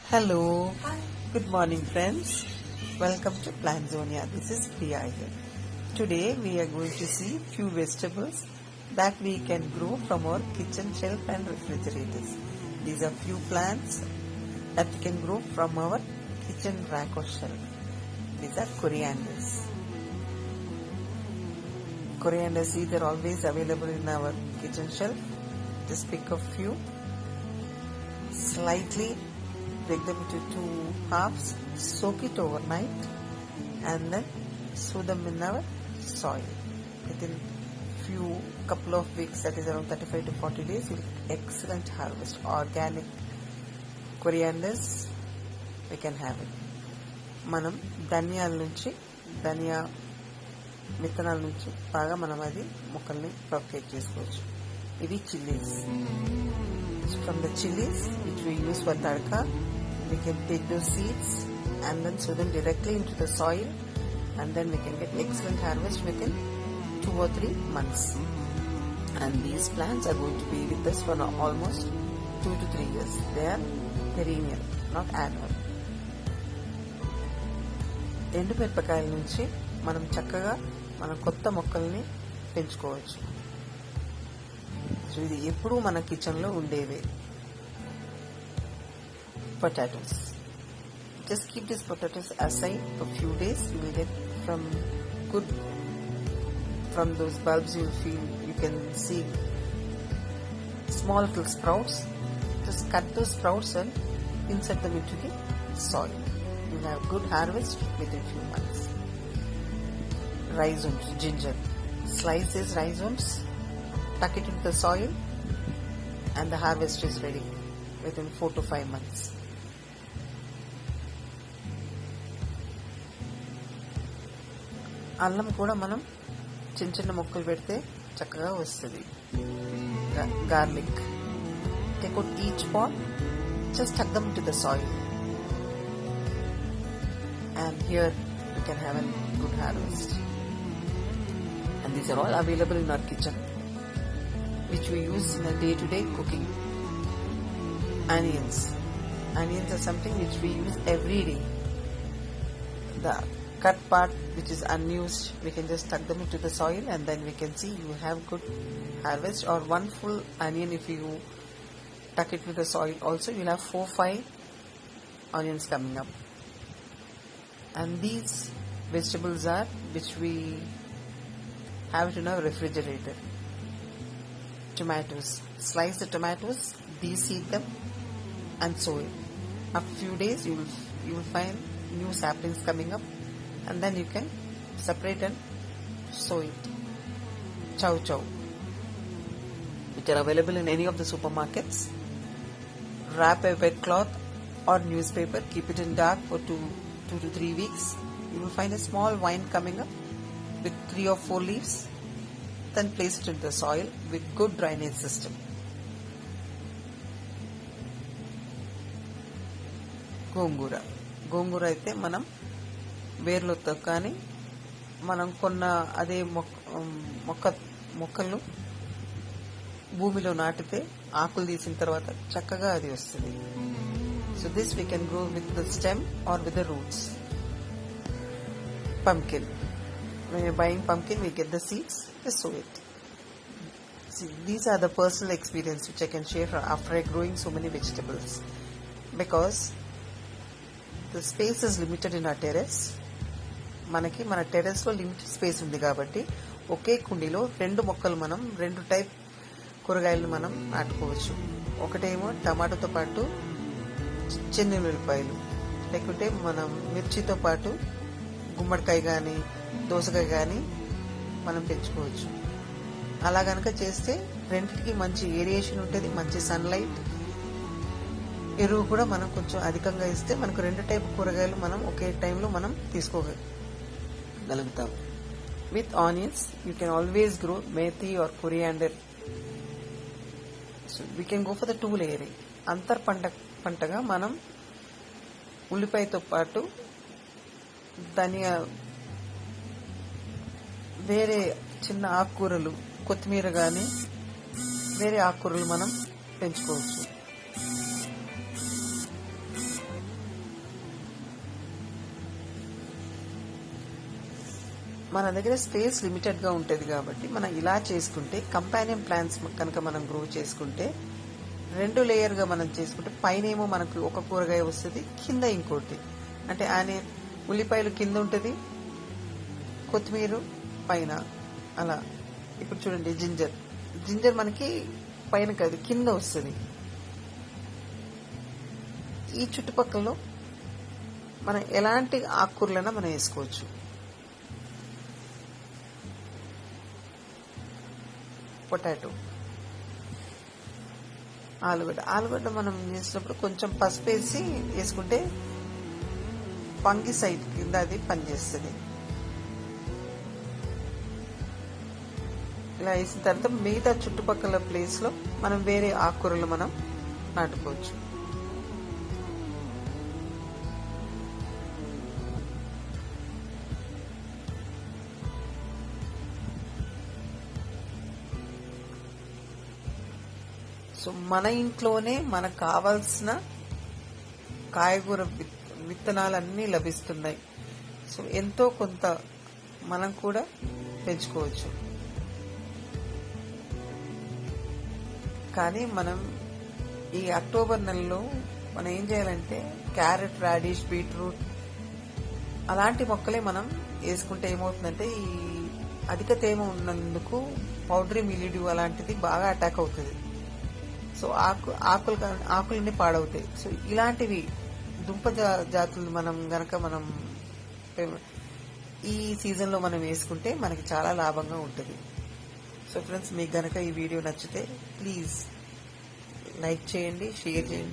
Hello, good morning friends. Welcome to Planzonia. This is Priya here. Today we are going to see few vegetables that we can grow from our kitchen shelf and refrigerators. These are few plants that we can grow from our kitchen rack or shelf. These are corianders. Coriander seeds are always available in our kitchen shelf. Just pick a few, slightly break them into two halves, soak it overnight, and then sow them in our soil. Within couple of weeks, that is around 35 to 40 days, you'll get excellent harvest. Organic corianders, we can have it. మనం ధనియాల నుంచి ధనియా విత్తనాల నుంచి బాగా మనం అది మొక్కల్ని propagate చేసుకోవచ్చు. ఇవి chillies. From the chilies which we use for tadka, we can take those seeds and then sow them directly into the soil, and then we can get excellent harvest within 2 or 3 months. And these plants are going to be with us for almost 2 to 3 years. They are perennial, not annual. ఎండుమిరపకాయల నుంచి మనం చక్కగా మన కొత్త మొక్కల్ని పెంచుకోవచ్చు. So ఇది ఎప్పుడూ మన కిచెన్లో ఉండేవే. Potatoes. Just keep these potatoes aside for few days. You will get from those bulbs you can see small little sprouts. Just cut those sprouts and insert them into the soil. You will have good harvest within few months. Rhizomes, ginger. Slice these rhizomes, tuck it into the soil, and the harvest is ready within 4 to 5 months. అల్లం కూడా మనం చిన్న చిన్న మొక్కలు పెడితే చక్కగా వస్తుంది. Garlic, take out each pot, just tuck them to the soil, and here you can have a good harvest. And these are all available in our kitchen which we use in a day-to-day cooking. Onions are something which we use every day. The cut part which is unused, we can just tuck them into the soil, and then we can see you have good harvest. Or one full onion, if you tuck it with the soil also, you'll have 4-5 onions coming up. And these vegetables are which we have it in our refrigerator. Tomatoes. Slice the tomatoes, de-seed them, and sow it. After few days, you will find new saplings coming up, and then you can separate and sow it. Chow chow, which are available in any of the supermarkets. Wrap a wet cloth or newspaper, keep it in dark for 2 to 3 weeks. You will find a small vine coming up with 3 or 4 leaves. Then place it in the soil with good drainage system. గోంగూర అయితే మనం వేర్లతో కానీ మనం కొన్న అదే మొక్కలను భూమిలో నాటితే ఆకులు తీసిన తర్వాత చక్కగా అది వస్తుంది. So this we can grow with the stem or with the roots. Pumpkin. When you're buying pumpkin, we get the seeds, just sow it. See, these are the personal experience which I can share after growing so many vegetables. Because the space is limited in our terrace. మనకి మన టెర్రస్లో limited space ఉంది కాబట్టి ఒకే కుండీలో 2 మొక్కలు మనం 2 type కూరగాయలు మనం నాటుకోవచ్చు. ఒకటేమో టమాటోతో పాటు చెన్నుమిరపకాయలు, లేకుంటే మనం మిర్చితో పాటు గుమ్మడికాయ కానీ దోసకాయ కానీ మనం పెంచుకోవచ్చు. అలా కనుక చేస్తే రెండింటికి మంచి ఏరియేషన్ ఉంటుంది, మంచి సన్లైట్, ఎరువు కూడా మనం కొంచెం అధికంగా ఇస్తే మనకు 2 టైప్ కూరగాయలు మనం ఒకే టైంలో మనం తీసుకోగలుగుతాం. With onions you can always grow methi or coriander. So we can go for the 2 layering. అంతర్ పంటగా మనం ఉల్లిపాయతో పాటు ధనియా, వేరే చిన్న ఆకుకూరలు, కొత్తిమీర కానీ వేరే ఆకుకూరలు మనం పెంచుకోవచ్చు. మన దగ్గర స్పేస్ లిమిటెడ్గా ఉంటుంది కాబట్టి మనం ఇలా చేసుకుంటే కంపానియన్ ప్లాంట్స్ కనుక మనం గ్రో చేసుకుంటే 2 లేయర్గా మనం చేసుకుంటే పైన ఏమో మనకు ఒక కూరగాయ వస్తుంది, కింద ఇంకోటి. అంటే ఆనియన్ ఉల్లిపాయలు కింద ఉంటుంది, కొత్తిమీర పైన అలా. ఇప్పుడు చూడండి జింజర్ మనకి పైన కాదు కింద వస్తుంది. ఈ చుట్టుపక్కల మనం ఎలాంటి ఆకుకూరలైనా మనం వేసుకోవచ్చు. పొటాటో, ఆలుగడ్డ మనం చేసినప్పుడు కొంచెం పసుపు వేసి వేసుకుంటే ఫంగిసైడ్ కింద అది పనిచేస్తుంది. ఇలా వేసిన తర్వాత మిగతా చుట్టుపక్కల ప్లేస్లో మనం వేరే ఆకుకూరలు మనం నాటుకోవచ్చు. సో మన ఇంట్లోనే మనకు కావాల్సిన కాయగూర విత్తనాలన్నీ లభిస్తున్నాయి. సో ఎంతో కొంత మనం కూడా పెంచుకోవచ్చు. కానీ మనం ఈ అక్టోబర్ నెలలో మనం ఏం చేయాలంటే క్యారెట్, రాడిష్, బీట్రూట్ అలాంటి మొక్కలే మనం వేసుకుంటే ఏమవుతుందంటే ఈ అధిక తేమ ఉన్నందుకు పౌడరీ మిలిడ్యూ అలాంటిది బాగా అటాక్ అవుతుంది. సో ఆకులన్నీ పాడవుతాయి. సో ఇలాంటివి దుంప జాతులు మనం ఈ సీజన్లో మనం వేసుకుంటే మనకి చాలా లాభంగా ఉంటుంది. సో ఫ్రెండ్స్, మీకు గనక ఈ వీడియో నచ్చితే ప్లీజ్ లైక్ చేయండి, షేర్ చేయండి.